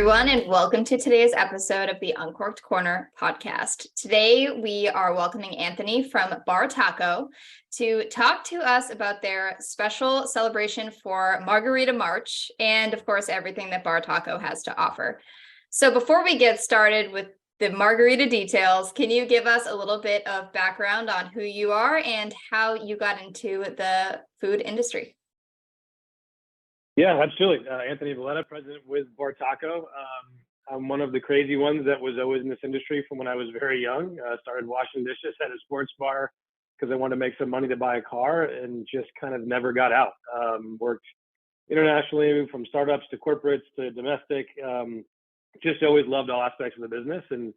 everyone, and welcome to today's episode of the Uncorked Corner podcast. Today, we are welcoming Anthony from Bartaco to talk to us about their special celebration for Margarita March and, of course, everything that Bartaco has to offer. So before we get started with the margarita details, can you give us a little bit of background on who you are and how you got into the food industry? Yeah, absolutely. Anthony Valletta, president with Bartaco. I'm one of the crazy ones that was always in this industry from when I was very young. Started washing dishes at a sports bar because I wanted to make some money to buy a car and just kind of never got out. Worked internationally from startups to corporates to domestic. Just always loved all aspects of the business and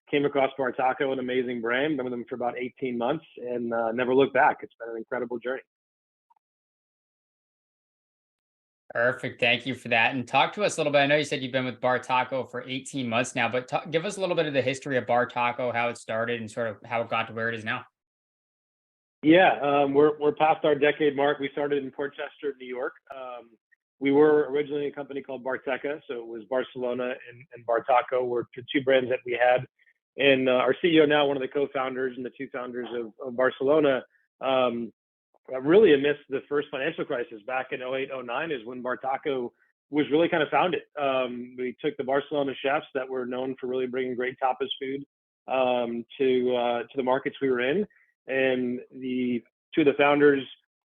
came across Bartaco, an amazing brand. Been with them for about 18 months and never looked back. It's been an incredible journey. Perfect. Thank you for that. And talk to us a little bit. I know you said you've been with Bartaco for 18 months now, but give us a little bit of the history of Bartaco, how it started and sort of how it got to where it is now. Yeah, we're past our decade mark. We started in Port Chester, New York. We were originally a company called Barteca, so it was Barcelona and Bartaco were the two brands that we had. And our CEO now, one of the co-founders and the two founders of Barcelona, really amidst the first financial crisis back in 08, 09 is when Bartaco was really kind of founded. We took the Barcelona chefs that were known for really bringing great tapas food to the markets we were in. And the two of the founders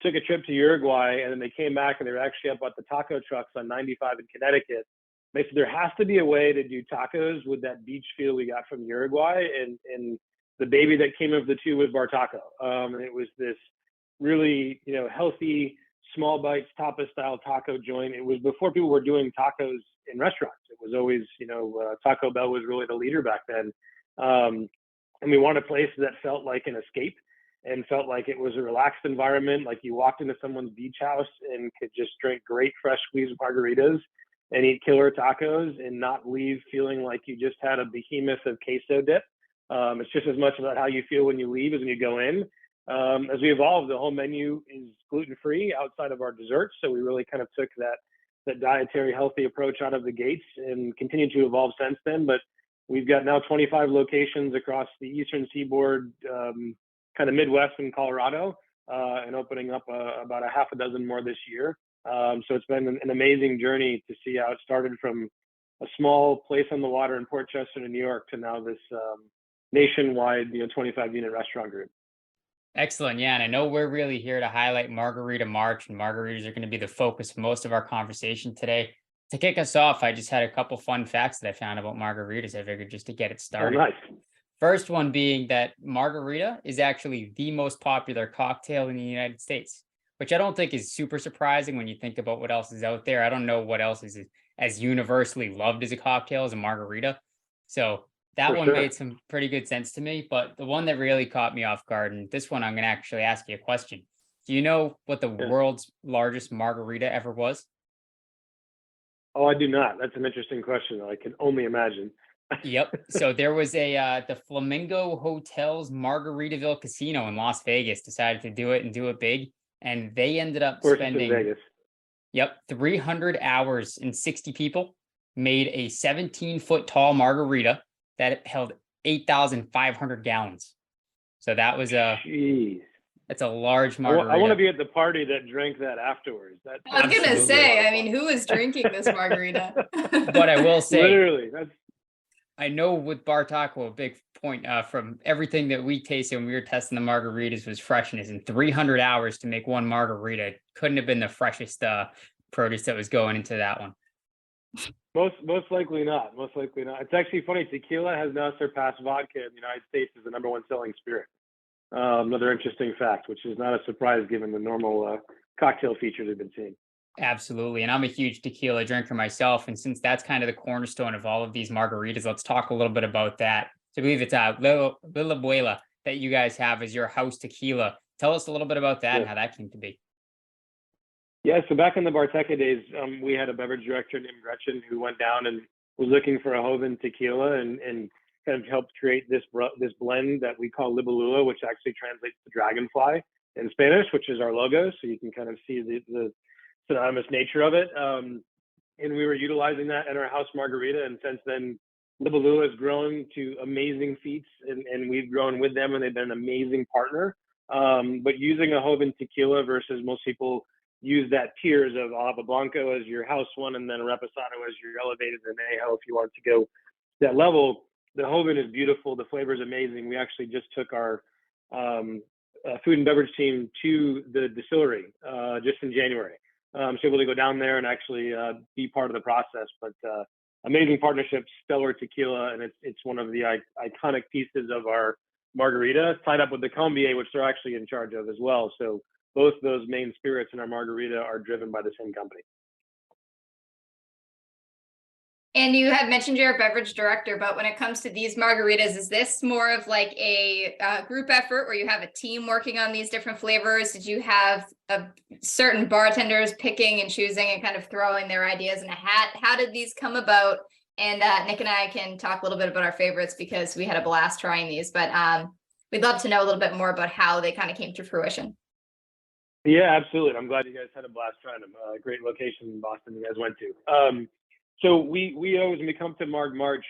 took a trip to Uruguay, and then they came back and they were actually up at the taco trucks on 95 in Connecticut. They said there has to be a way to do tacos with that beach feel we got from Uruguay. And the baby that came of the two was Bartaco. And it was this really, healthy, small bites, tapas style taco joint. It was before people were doing tacos in restaurants. It was always, Taco Bell was really the leader back then. And we wanted a place that felt like an escape and felt like it was a relaxed environment. Like you walked into someone's beach house and could just drink great fresh squeezed margaritas and eat killer tacos and not leave feeling like you just had a behemoth of queso dip. It's just as much about how you feel when you leave as when you go in. As we evolved, the whole menu is gluten-free outside of our desserts. So we really kind of took that dietary healthy approach out of the gates and continued to evolve since then. But we've got now 25 locations across the Eastern Seaboard, kind of Midwest and Colorado, and opening up about a half a dozen more this year. So it's been an amazing journey to see how it started from a small place on the water in Port Chester, New York, to now this nationwide, 25 unit restaurant group. Excellent. Yeah. And I know we're really here to highlight Margarita March, and margaritas are going to be the focus of most of our conversation today. To kick us off, I just had a couple fun facts that I found about margaritas. I figured just to get it started. Oh, nice. First one being that margarita is actually the most popular cocktail in the United States, which I don't think is super surprising when you think about what else is out there. I don't know what else is as universally loved as a cocktail as a margarita. So that one made some pretty good sense to me. But the one that really caught me off guard, and this one I'm going to actually ask you a question. Do you know what the world's largest margarita ever was? Oh, I do not. That's an interesting question. I can only imagine. Yep. So there was the Flamingo Hotels Margaritaville Casino in Las Vegas decided to do it and do it big. And they ended up spending Vegas. 300 hours and 60 people made a 17-foot tall margarita that held 8,500 gallons. So that was that's a large margarita. I want to be at the party that drank that afterwards. I was going to say, who is drinking this margarita? But I will say, literally, I know with Bartaco, a big point from everything that we tasted when we were testing the margaritas was freshness. And 300 hours to make one margarita couldn't have been the freshest produce that was going into that one. Most likely not. Most likely not. It's actually funny. Tequila has now surpassed vodka in the United States as the number one selling spirit. Another interesting fact, which is not a surprise given the normal cocktail features we've been seeing. Absolutely. And I'm a huge tequila drinker myself. And since that's kind of the cornerstone of all of these margaritas, let's talk a little bit about that. So I believe it's Lil Abuela that you guys have as your house tequila. Tell us a little bit about that and how that came to be. Yeah, so back in the Barteca days, we had a beverage director named Gretchen who went down and was looking for a Joven tequila and kind of helped create this blend that we call Libelula, which actually translates to dragonfly in Spanish, which is our logo. So you can kind of see the synonymous nature of it. and we were utilizing that in our house margarita. And since then, Libaloo has grown to amazing feats, and we've grown with them, and they've been an amazing partner. But using a Joven tequila versus most people use that tiers of Alba Blanco as your house one, and then Reposado as your elevated añejo if you want to go that level. The Joven is beautiful. The flavor is amazing. We actually just took our food and beverage team to the distillery just in January. So able to go down there and actually be part of the process. But amazing partnership, stellar tequila, and it's one of the iconic pieces of our margarita, tied up with the Combier, which they're actually in charge of as well. So both those main spirits in our margarita are driven by the same company. And you had mentioned you're a beverage director, but when it comes to these margaritas, is this more of like a group effort where you have a team working on these different flavors? Did you have certain bartenders picking and choosing and kind of throwing their ideas in a hat? How did these come about? And Nick and I can talk a little bit about our favorites because we had a blast trying these, but we'd love to know a little bit more about how they kind of came to fruition. Yeah, absolutely. I'm glad you guys had a blast trying them. Great location in Boston you guys went to. So we always, when we come to March,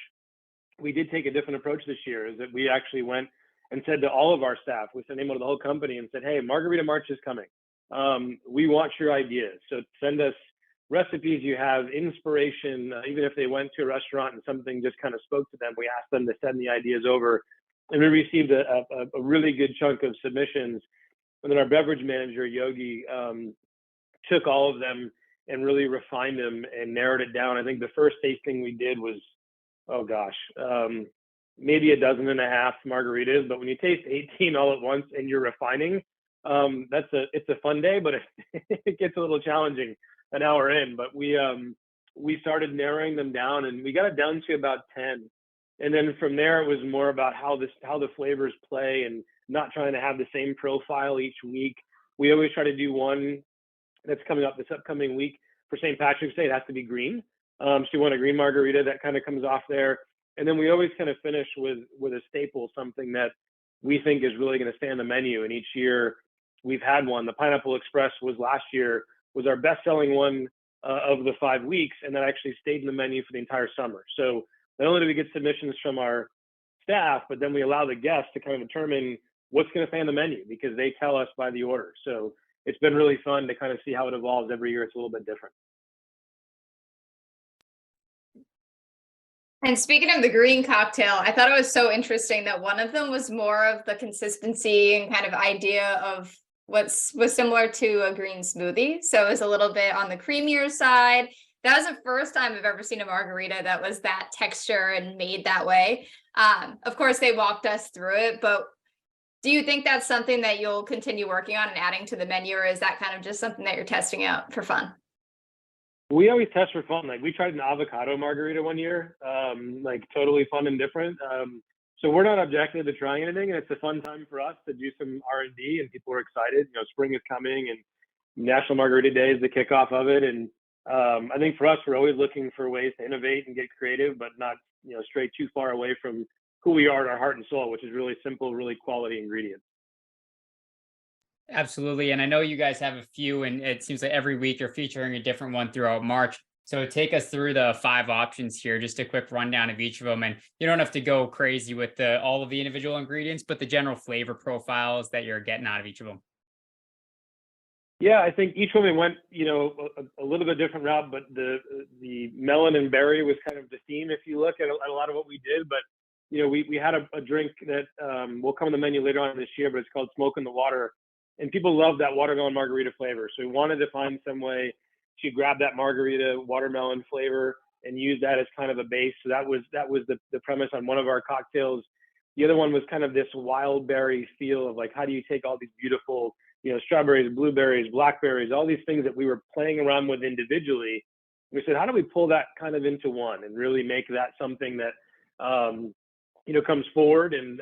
we did take a different approach this year, is that we actually went and said to all of our staff, we sent an email to the whole company and said, hey, Margarita March is coming. We want your ideas. So send us recipes you have, inspiration, even if they went to a restaurant and something just kind of spoke to them, we asked them to send the ideas over. And we received a really good chunk of submissions. And then our beverage manager, Yogi, took all of them and really refined them and narrowed it down. I think the first tasting we did was, maybe a dozen and a half margaritas. But when you taste 18 all at once and you're refining, it's a fun day, but it gets a little challenging an hour in. But we started narrowing them down, and we got it down to about 10. And then from there, it was more about how the flavors play and not trying to have the same profile each week. We always try to do one that's coming up this upcoming week for St. Patrick's Day. It has to be green. So you want a green margarita that kind of comes off there. And then we always kind of finish with a staple, something that we think is really going to stay on the menu. And each year we've had one. The Pineapple Express was last year, was our best-selling one of the 5 weeks, and that actually stayed in the menu for the entire summer. So not only do we get submissions from our staff, but then we allow the guests to kind of determine what's going to stay on the menu because they tell us by the order. So it's been really fun to kind of see how it evolves every year. It's a little bit different. And speaking of the green cocktail, I thought it was so interesting that one of them was more of the consistency and kind of idea of was similar to a green smoothie. So it was a little bit on the creamier side. That was the first time I've ever seen a margarita that was that texture and made that way. Of course, they walked us through it, but do you think that's something that you'll continue working on and adding to the menu, or is that kind of just something that you're testing out for fun? We always test for fun. Like we tried an avocado margarita one year, like totally fun and different. So we're not objective to trying anything, and it's a fun time for us to do some R&D, and people are excited. You know, spring is coming, and National Margarita Day is the kickoff of it. And I think for us, we're always looking for ways to innovate and get creative, but not stray too far away from who we are at our heart and soul, which is really simple, really quality ingredients. Absolutely. And I know you guys have a few, and it seems like every week you're featuring a different one throughout March. So take us through the 5 options here, just a quick rundown of each of them. And you don't have to go crazy with all of the individual ingredients, but the general flavor profiles that you're getting out of each of them. Yeah, I think each one we went, a little bit different route, but the melon and berry was kind of the theme if you look at a lot of what we did. But we had a drink that will come on the menu later on this year, but it's called Smoke in the Water. And people love that watermelon margarita flavor. So we wanted to find some way to grab that margarita watermelon flavor and use that as kind of a base. So that was the premise on one of our cocktails. The other one was kind of this wild berry feel of like, how do you take all these beautiful, strawberries, blueberries, blackberries, all these things that we were playing around with individually. We said, how do we pull that kind of into one and really make that something that, comes forward? And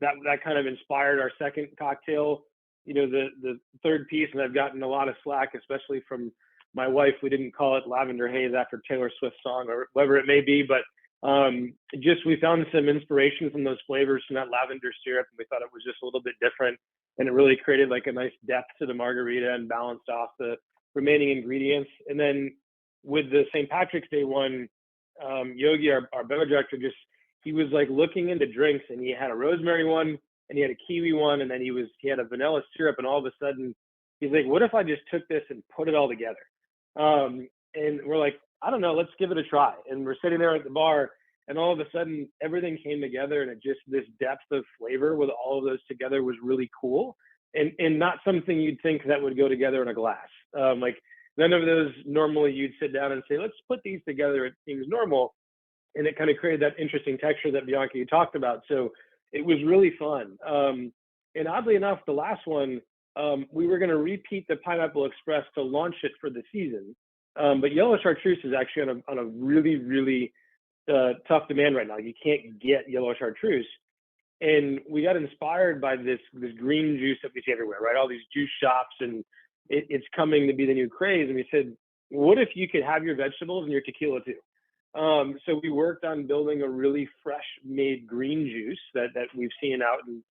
that kind of inspired our second cocktail. The third piece, and I've gotten a lot of slack, especially from my wife. We didn't call it Lavender Haze after Taylor Swift's song or whatever it may be, but we found some inspiration from those flavors from that lavender syrup, and we thought it was just a little bit different, and it really created like a nice depth to the margarita and balanced off the remaining ingredients. And then with the St. Patrick's Day one, Yogi, our beverage director, he was like looking into drinks, and he had a rosemary one, and he had a kiwi one, and then he had a vanilla syrup, and all of a sudden he's like, what if I just took this and put it all together? And we're like, I don't know, let's give it a try. And we're sitting there at the bar, and all of a sudden everything came together, and this depth of flavor with all of those together was really cool, and not something you'd think that would go together in a glass. Like none of those normally you'd sit down and say, let's put these together. It seems normal. And it kind of created that interesting texture that Bianca, you talked about. So it was really fun. And oddly enough, the last one, we were going to repeat the Pineapple Express to launch it for the season. But yellow chartreuse is actually on a really, really tough demand right now. You can't get yellow chartreuse. And we got inspired by this green juice that we see everywhere, right? All these juice shops, and it's coming to be the new craze. And we said, what if you could have your vegetables and your tequila too? So we worked on building a really fresh made green juice that we've seen out in,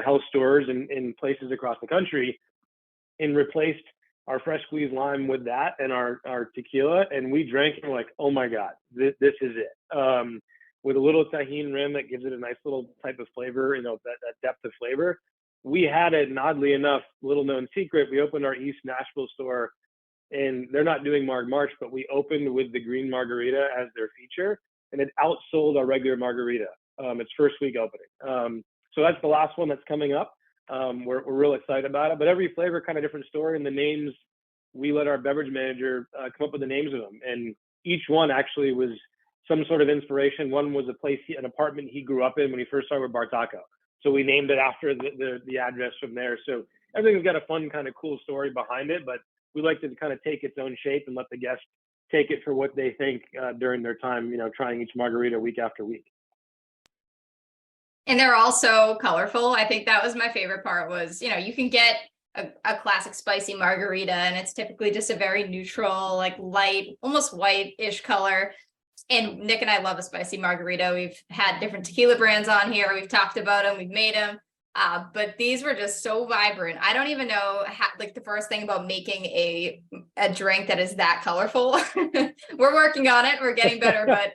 health stores and in places across the country, and replaced our fresh squeezed lime with that and our tequila. And we drank and we're like, oh my God, this is it. With a little tahini rim that gives it a nice little type of flavor, that depth of flavor. We had it, and oddly enough, little known secret, we opened our East Nashville store, and they're not doing March, but we opened with the green margarita as their feature, and it outsold our regular margarita its first week opening. So that's the last one that's coming up. We're real excited about it, but every flavor kind of different story, and the names, we let our beverage manager come up with the names of them, and each one actually was some sort of inspiration. One was an apartment he grew up in when he first started with Bartaco. So we named it after the address from there. So everything's got a fun kind of cool story behind it, but we like to kind of take its own shape and let the guests take it for what they think during their time, trying each margarita week after week. And they're all so colorful. I think that was my favorite part was, you can get a classic spicy margarita, and it's typically just a very neutral, like light, almost white-ish color. And Nick and I love a spicy margarita. We've had different tequila brands on here. We've talked about them. We've made them. But these were just so vibrant. I don't even know the first thing about making a drink that is that colorful. We're working on it. We're getting better, but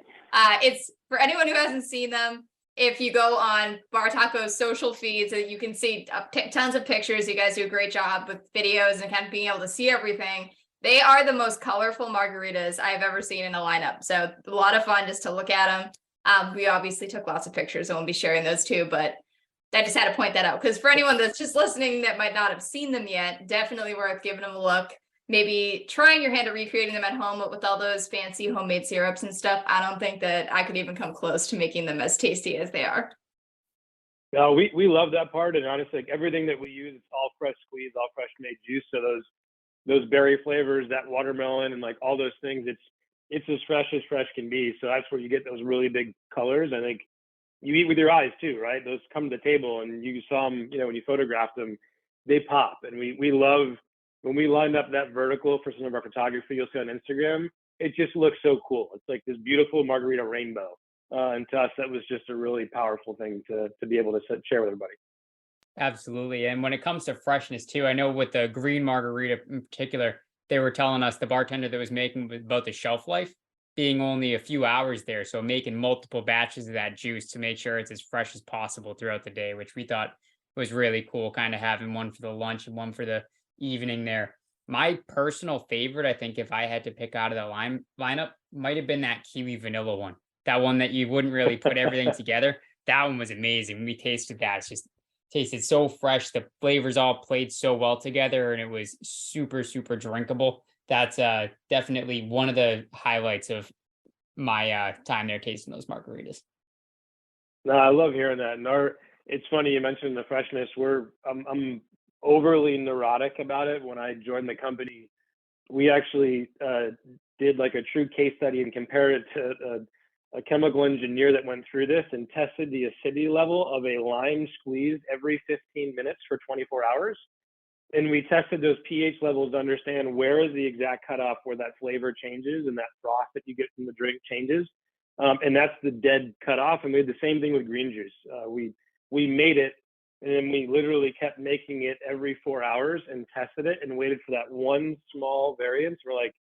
it's for anyone who hasn't seen them. If you go on Bartaco's social feeds, you can see tons of pictures. You guys do a great job with videos and kind of being able to see everything. They are the most colorful margaritas I've ever seen in a lineup. So a lot of fun just to look at them. We obviously took lots of pictures, and we'll be sharing those too, but I just had to point that out because for anyone that's just listening that might not have seen them yet, definitely worth giving them a look. Maybe trying your hand at recreating them at home, but with all those fancy homemade syrups and stuff, I don't think that I could even come close to making them as tasty as they are. No, we love that part, and honestly, everything that we use, it's all fresh squeezed, all fresh made juice. So those berry flavors, that watermelon, and all those things, it's as fresh can be. So that's where you get those really big colors. I think you eat with your eyes too, right? Those come to the table, and you saw them, when you photograph them, they pop. And we love when we lined up that vertical for some of our photography you'll see on Instagram. It just looks so cool. It's like this beautiful margarita rainbow. And to us, that was just a really powerful thing to be able to share with everybody. Absolutely. And when it comes to freshness too, I know with the green margarita in particular, they were telling us, the bartender that was making, about the shelf life being only a few hours there. So making multiple batches of that juice to make sure it's as fresh as possible throughout the day, which we thought was really cool, kind of having one for the lunch and one for the evening there. My personal favorite, I think, if I had to pick out of the lineup, might have been that kiwi vanilla one. That one that you wouldn't really put everything together. That one was amazing. When we tasted that, it's just tasted so fresh. The flavors all played so well together, and it was super, super drinkable. That's definitely one of the highlights of my time there tasting those margaritas. No, I love hearing that. And it's funny you mentioned the freshness. I'm overly neurotic about it. When I joined the company, we actually did a true case study and compared it to a chemical engineer that went through this and tested the acidity level of a lime squeezed every 15 minutes for 24 hours. And we tested those pH levels to understand where is the exact cutoff where that flavor changes and that froth that you get from the drink changes. And that's the dead cutoff. And we had the same thing with green juice. We made it, and then we literally kept making it every 4 hours and tested it and waited for that one small variance. We're like,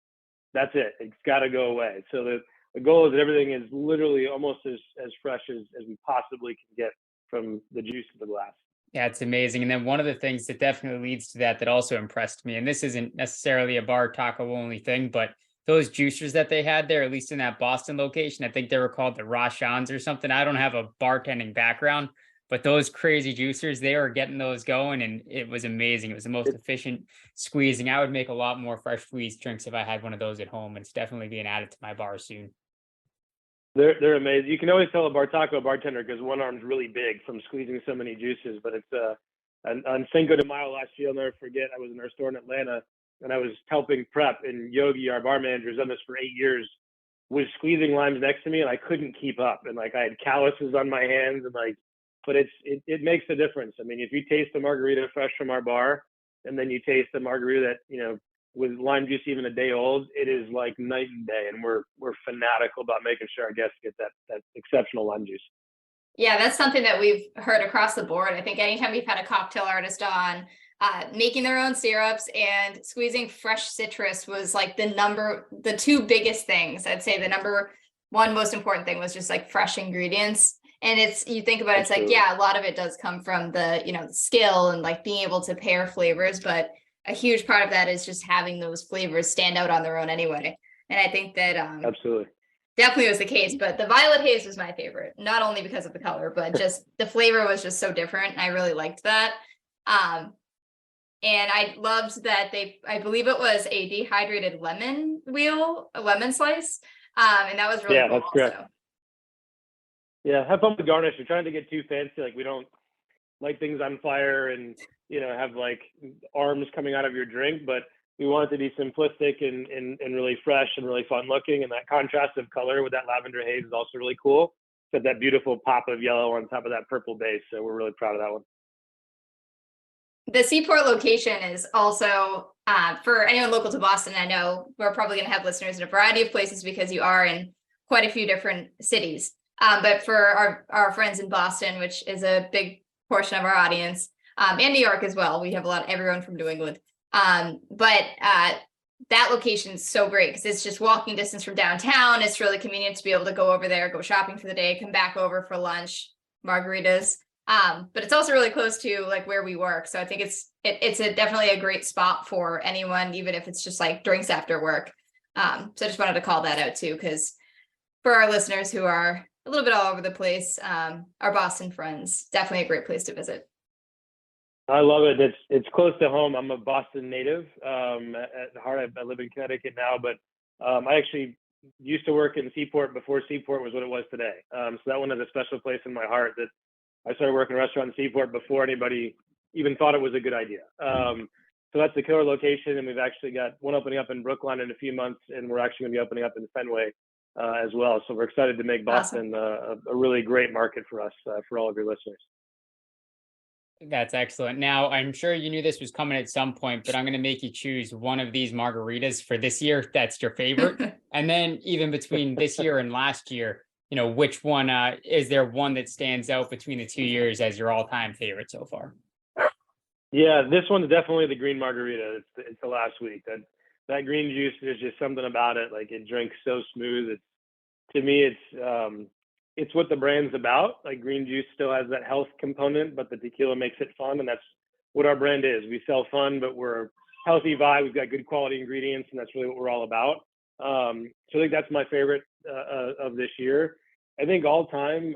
that's it. It's got to go away. So the goal is that everything is literally almost as fresh as we possibly can get from the juice to the glass. Yeah, it's amazing. And then one of the things that definitely leads to that also impressed me, and this isn't necessarily a Bartaco only thing, but those juicers that they had there, at least in that Boston location, I think they were called the Roshans or something. I don't have a bartending background, but those crazy juicers, they were getting those going, and it was amazing. It was the most efficient squeezing. I would make a lot more fresh squeezed drinks if I had one of those at home. And it's definitely being added to my bar soon. They're amazing. You can always tell a Bartaco bartender because one arm's really big from squeezing so many juices. But it's on Cinco de Mayo last year, I'll never forget. I was in our store in Atlanta and I was helping prep, and Yogi, our bar manager, has done this for 8 years, was squeezing limes next to me, and I couldn't keep up. And like I had calluses on my hands, and like, but it makes a difference. I mean, if you taste a margarita fresh from our bar, and then you taste a margarita that with lime juice even a day old, it is like night and day. And we're fanatical about making sure our guests get that exceptional lime juice. Yeah, that's something that we've heard across the board. I think anytime we've had a cocktail artist on, making their own syrups and squeezing fresh citrus was like the two biggest things. I'd say the number one most important thing was just like fresh ingredients. And you think about it, it's like, yeah, a lot of it does come from the skill and like being able to pair flavors, but a huge part of that is just having those flavors stand out on their own anyway. And I think that absolutely definitely was the case, but the violet haze was my favorite, not only because of the color, but just the flavor was just so different. And I really liked that. And I loved that I believe it was a dehydrated lemon a lemon slice. And that was really cool. That's correct. Also. Yeah, have fun with garnish. We're trying to get too fancy. Like we don't like things on fire and have like arms coming out of your drink, but we want it to be simplistic and really fresh and really fun looking. And that contrast of color with that lavender haze is also really cool. It's got that beautiful pop of yellow on top of that purple base. So we're really proud of that one. The Seaport location is also, for anyone local to Boston, I know we're probably going to have listeners in a variety of places because you are in quite a few different cities. But for our friends in Boston, which is a big portion of our audience, and New York as well, we have everyone from New England. But that location is so great because it's just walking distance from downtown. It's really convenient to be able to go over there, go shopping for the day, come back over for lunch, margaritas. But it's also really close to like where we work. So I think it's definitely a great spot for anyone, even if it's just like drinks after work. So I just wanted to call that out too, because for our listeners who are a little bit all over the place, our Boston friends, definitely a great place to visit. I love it. It's close to home. I'm a Boston native. At heart, I live in Connecticut now, but I actually used to work in Seaport before Seaport was what it was today. So that one has a special place in my heart. That I started working in a restaurant in Seaport before anybody even thought it was a good idea. So that's a killer location, and we've actually got one opening up in Brookline in a few months, and we're actually going to be opening up in Fenway as well. So we're excited to make Boston a really great market for us, for all of your listeners. That's excellent. Now, I'm sure you knew this was coming at some point, but I'm going to make you choose one of these margaritas for this year that's your favorite. And then even between this year and last year, which one, is there one that stands out between the 2 years as your all-time favorite so far? Yeah, this one's definitely the green margarita. It's the last week. That green juice, there's just something about it. Like it drinks so smooth. To me, it's what the brand's about. Like green juice still has that health component, but the tequila makes it fun. And that's what our brand is. We sell fun, but we're a healthy vibe. We've got good quality ingredients, and that's really what we're all about. So I think that's my favorite of this year. I think all time,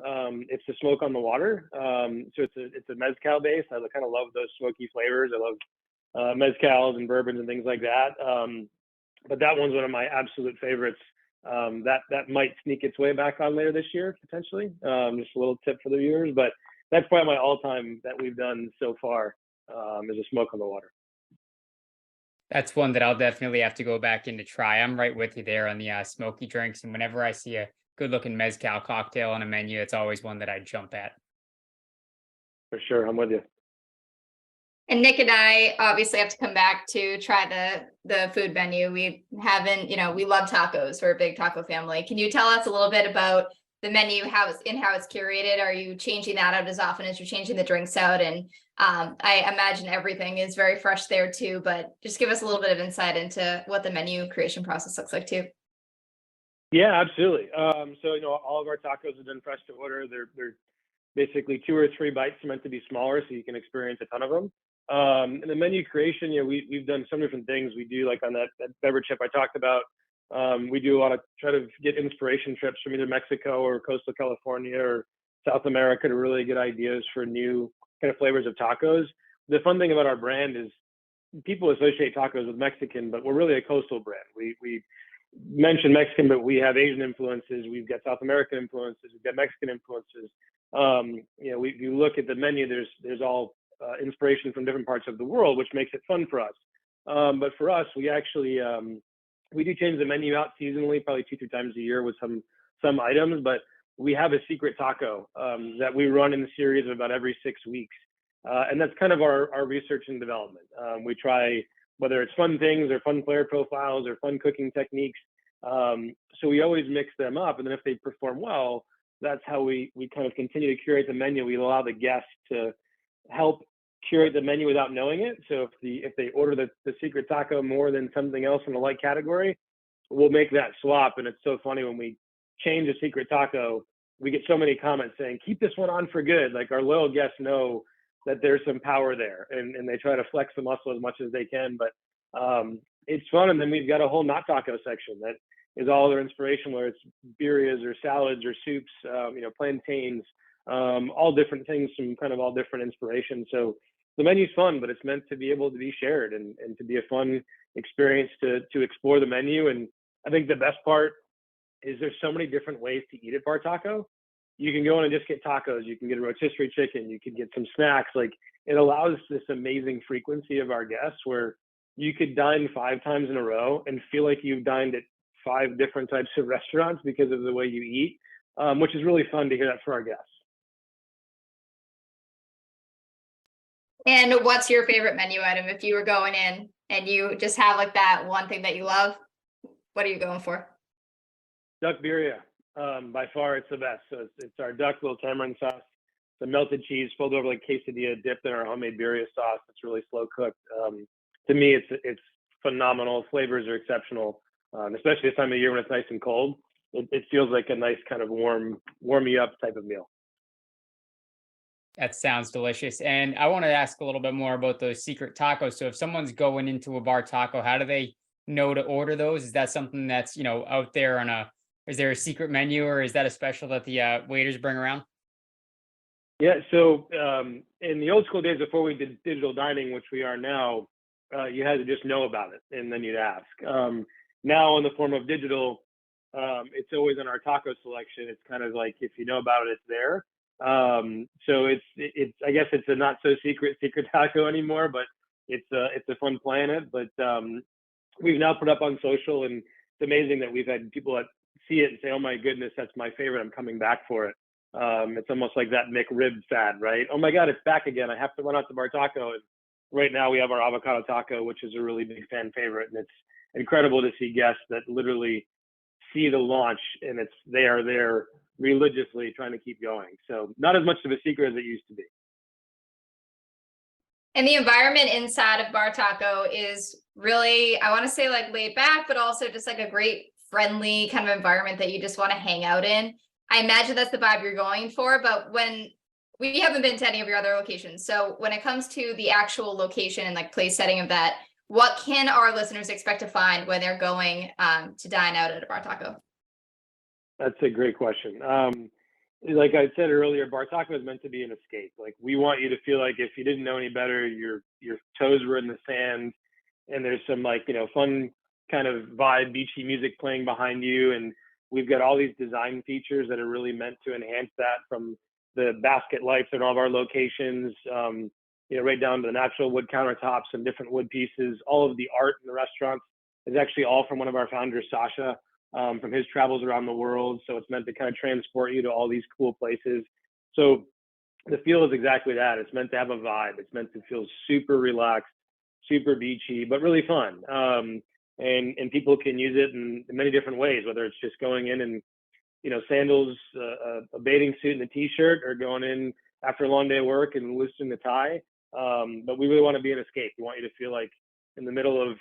it's the smoke on the water. So it's a mezcal base. I kind of love those smoky flavors. I love mezcals and bourbons and things like that. But that one's one of my absolute favorites. That might sneak its way back on later this year, potentially. Just a little tip for the viewers, but that's probably my all-time that we've done so far, is a smoke on the water. That's one that I'll definitely have to go back in to try. I'm right with you there on the smoky drinks. And whenever I see a good looking mezcal cocktail on a menu, it's always one that I jump at. For sure. I'm with you. And Nick and I obviously have to come back to try the food menu. We haven't, we love tacos. We're a big taco family. Can you tell us a little bit about the menu, how it's curated? Are you changing that out as often as you're changing the drinks out? And I imagine everything is very fresh there too, but just give us a little bit of insight into what the menu creation process looks like too. Yeah, absolutely. So all of our tacos are done fresh to order. They're basically 2 or 3 bites meant to be smaller, so you can experience a ton of them. And the menu creation, we've done some different things. We do, like on that beverage trip I talked about. We do a lot of try to get inspiration trips from either Mexico or coastal California or South America to really get ideas for new kind of flavors of tacos. The fun thing about our brand is people associate tacos with Mexican, but we're really a coastal brand. We mention Mexican, but we have Asian influences. We've got South American influences. We've got Mexican influences. If you look at the menu, there's all inspiration from different parts of the world, which makes it fun for us. But for us, we actually we do change the menu out seasonally, probably 2-3 times a year with some items. But we have a secret taco that we run in the series of about every 6 weeks, and that's kind of our research and development. We try whether it's fun things or fun player profiles or fun cooking techniques. So we always mix them up, and then if they perform well, that's how we kind of continue to curate the menu. We allow the guests to help curate the menu without knowing it. So if they order the secret taco more than something else in the like category, we'll make that swap. And it's so funny when we change a secret taco, we get so many comments saying, keep this one on for good. Like our loyal guests know that there's some power there, and they try to flex the muscle as much as they can. But it's fun. And then we've got a whole not taco section that is all their inspiration, whether it's birrias or salads or soups, plantains, all different things from kind of all different inspirations. So the menu's fun, but it's meant to be able to be shared and to be a fun experience to explore the menu. And I think the best part is there's so many different ways to eat at Bartaco. You can go in and just get tacos. You can get a rotisserie chicken. You can get some snacks. Like, it allows this amazing frequency of our guests where you could dine 5 times in a row and feel like you've dined at 5 different types of restaurants because of the way you eat, which is really fun to hear that for our guests. And what's your favorite menu item if you were going in and you just have like that one thing that you love? What are you going for? Duck birria. By far, it's the best. So it's our duck little tamarind sauce, the melted cheese folded over like quesadilla, dipped in our homemade birria sauce. It's really slow cooked. To me, it's phenomenal. Flavors are exceptional, especially this time of year when it's nice and cold. It feels like a nice kind of warm you up type of meal. That sounds delicious. And I want to ask a little bit more about those secret tacos. So if someone's going into a Bartaco, how do they know to order those? Is that something that's, out there is there a secret menu, or is that a special that the waiters bring around? Yeah. So in the old school days before we did digital dining, which we are now, you had to just know about it and then you'd ask. Now in the form of digital, it's always in our taco selection. It's kind of like, if you know about it, it's there. So it's I guess it's a not so secret taco anymore, but it's a fun planet. But we've now put up on social, and it's amazing that we've had people that see it and say, oh my goodness, that's my favorite, I'm coming back for it. It's almost like that McRib fad, right? Oh my God, it's back again. I have to run out to Bartaco. And right now we have our avocado taco, which is a really big fan favorite. And it's incredible to see guests that literally see the launch, and they are there religiously trying to keep going. So not as much of a secret as it used to be. And the environment inside of Bartaco is really, I want to say, like laid back, but also just like a great friendly kind of environment that you just want to hang out in. I imagine that's the vibe you're going for, but when we haven't been to any of your other locations. So when it comes to the actual location and like place setting of that, what can our listeners expect to find when they're going to dine out at a Bartaco? That's a great question. Like I said earlier, Bartaco is meant to be an escape. Like, we want you to feel like if you didn't know any better, your toes were in the sand, and there's some fun kind of vibe, beachy music playing behind you. And we've got all these design features that are really meant to enhance that, from the basket lights in all of our locations, right down to the natural wood countertops and different wood pieces. All of the art in the restaurants is actually all from one of our founders, Sasha, from his travels around the world. So it's meant to kind of transport you to all these cool places. So the feel is exactly that. It's meant to have a vibe. It's meant to feel super relaxed, super beachy, but really fun. And people can use it in many different ways, whether it's just going in and sandals, a bathing suit and a t-shirt, or going in after a long day of work and loosening the tie. But we really want to be an escape. We want you to feel like in the middle of,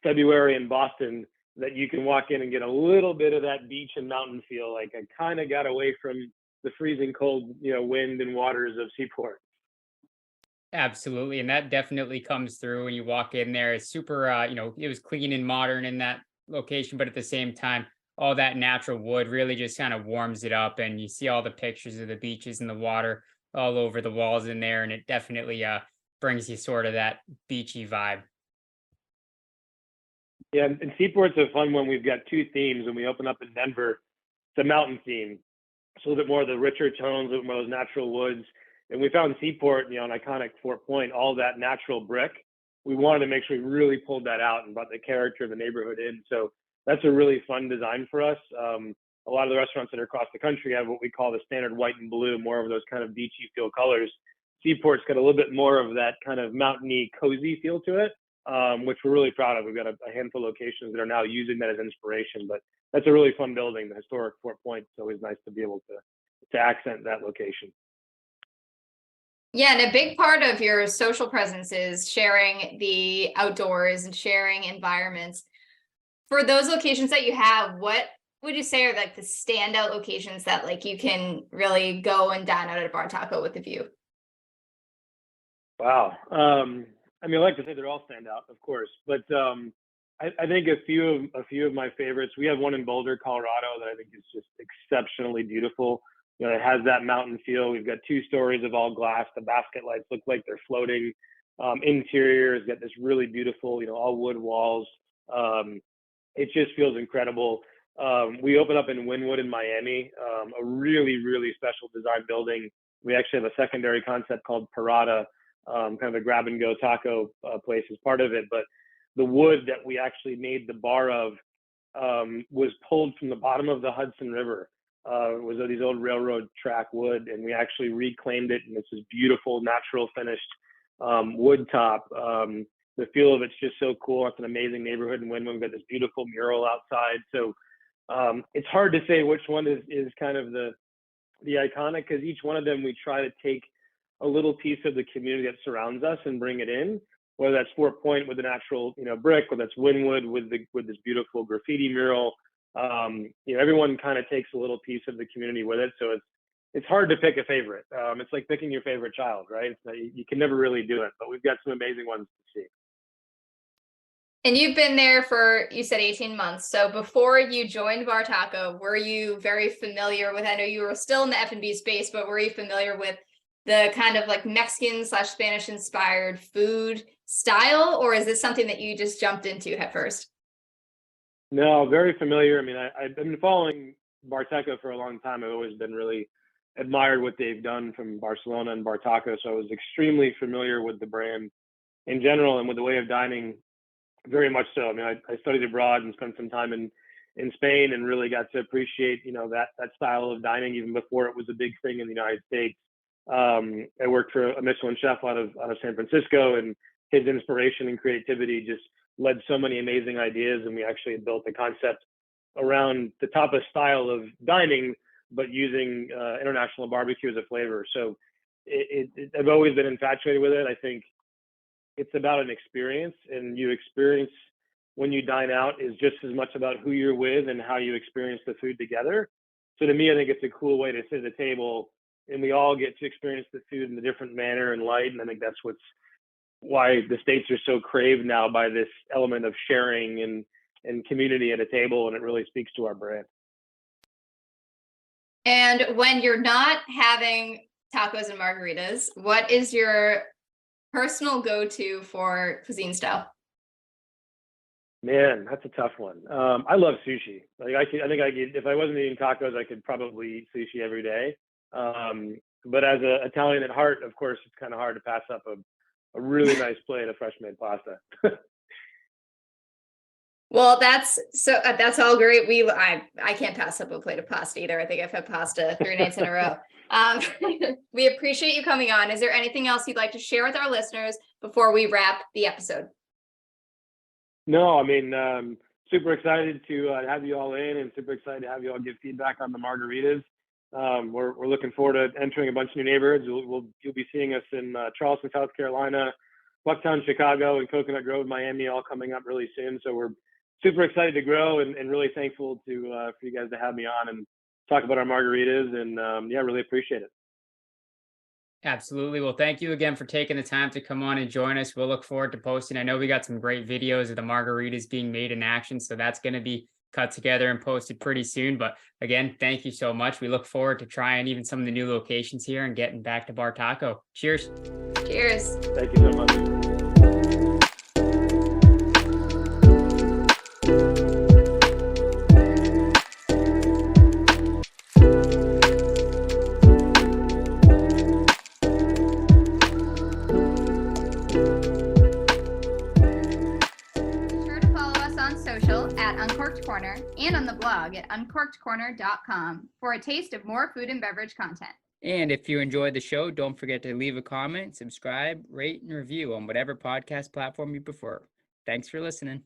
February in Boston, that you can walk in and get a little bit of that beach and mountain feel. Like I kind of got away from the freezing cold, wind and waters of Seaport. Absolutely. And that definitely comes through when you walk in there. It's super, it was clean and modern in that location, but at the same time, all that natural wood really just kind of warms it up. And you see all the pictures of the beaches and the water all over the walls in there. And it definitely brings you sort of that beachy vibe. Yeah, and Seaport's a fun one. We've got two themes. When we open up in Denver, it's a mountain theme. It's a little bit more of the richer tones, a little more of those natural woods. And we found Seaport, an iconic Fort Point, all that natural brick. We wanted to make sure we really pulled that out and brought the character of the neighborhood in. So that's a really fun design for us. A lot of the restaurants that are across the country have what we call the standard white and blue, more of those kind of beachy feel colors. Seaport's got a little bit more of that kind of mountainy, cozy feel to it, which we're really proud of. We've got a handful of locations that are now using that as inspiration, but that's a really fun building, the historic Fort Point. It's always nice to be able to accent that location. Yeah, and a big part of your social presence is sharing the outdoors and sharing environments. For those locations that you have, what would you say are like the standout locations that like you can really go and dine out at a Bartaco with a view? Wow. I like to say they're all standout, of course, but I think a few of my favorites. We have one in Boulder, Colorado, that I think is just exceptionally beautiful. It has that mountain feel. We've got 2 stories of all glass. The basket lights look like they're floating. Interior has got this really beautiful, all wood walls. It just feels incredible. We opened up in Wynwood in Miami, a really, really special design building. We actually have a secondary concept called Parada, kind of a grab and go taco place as part of it. But the wood that we actually made the bar of was pulled from the bottom of the Hudson River. It was these old railroad track wood, and we actually reclaimed it, and it's this beautiful natural finished wood top. The feel of it's just so cool. It's an amazing neighborhood in Wynwood. We've got this beautiful mural outside. So it's hard to say which one is kind of the iconic, because each one of them we try to take a little piece of the community that surrounds us and bring it in. Whether that's Fort Point with the natural brick, whether that's Wynwood with this beautiful graffiti mural. Everyone kind of takes a little piece of the community with it. So it's hard to pick a favorite. It's like picking your favorite child, right? You can never really do it, but we've got some amazing ones to see. And you've been there for, you said 18 months. So before you joined Bartaco, were you very familiar with, I know you were still in the F&B space, but were you familiar with the kind of like Mexican/Spanish inspired food style, or is this something that you just jumped into head first? No, very familiar. I've been following Bartaco for a long time. I've always been really admired what they've done from Barcelona and Bartaco. So I was extremely familiar with the brand in general and with the way of dining, very much so. I studied abroad and spent some time in Spain and really got to appreciate, that style of dining even before it was a big thing in the United States. I worked for a Michelin chef out of San Francisco, and his inspiration and creativity just led so many amazing ideas. And we actually had built a concept around the tapas style of dining, but using international barbecue as a flavor. So I've always been infatuated with it. I think it's about an experience, and you experience when you dine out is just as much about who you're with and how you experience the food together. So to me, I think it's a cool way to sit at the table and we all get to experience the food in a different manner and light. And I think that's why the States are so craved now by this element of sharing and community at a table. And it really speaks to our brand. And when you're not having tacos and margaritas, what is your personal go-to for cuisine style? Man, that's a tough one. I love sushi. If I wasn't eating tacos, I could probably eat sushi every day. But as an Italian at heart, of course, it's kind of hard to pass up a really nice plate of fresh made pasta. Well, that's all great. I can't pass up a plate of pasta either. I think I've had pasta 3 nights in a row. We appreciate you coming on. Is there anything else you'd like to share with our listeners before we wrap the episode? No, super excited to have you all in, and super excited to have you all give feedback on the margaritas. We're looking forward to entering a bunch of new neighborhoods. You'll be seeing us in Charleston, South Carolina, Bucktown, Chicago, and Coconut Grove, Miami, all coming up really soon. So we're super excited to grow, and really thankful for you guys to have me on and talk about our margaritas. And yeah, really appreciate it. Absolutely. Well, thank you again for taking the time to come on and join us. We'll look forward to posting. I know we got some great videos of the margaritas being made in action, so that's going to be cut together and posted pretty soon. But again, thank you so much. We look forward to trying even some of the new locations here and getting back to Bartaco. Cheers. Cheers. Thank you so much. Be sure to follow us on social at Uncorked Corner and on the blog at uncorkedcorner.com for a taste of more food and beverage content. And if you enjoyed the show, don't forget to leave a comment, subscribe, rate, and review on whatever podcast platform you prefer. Thanks for listening.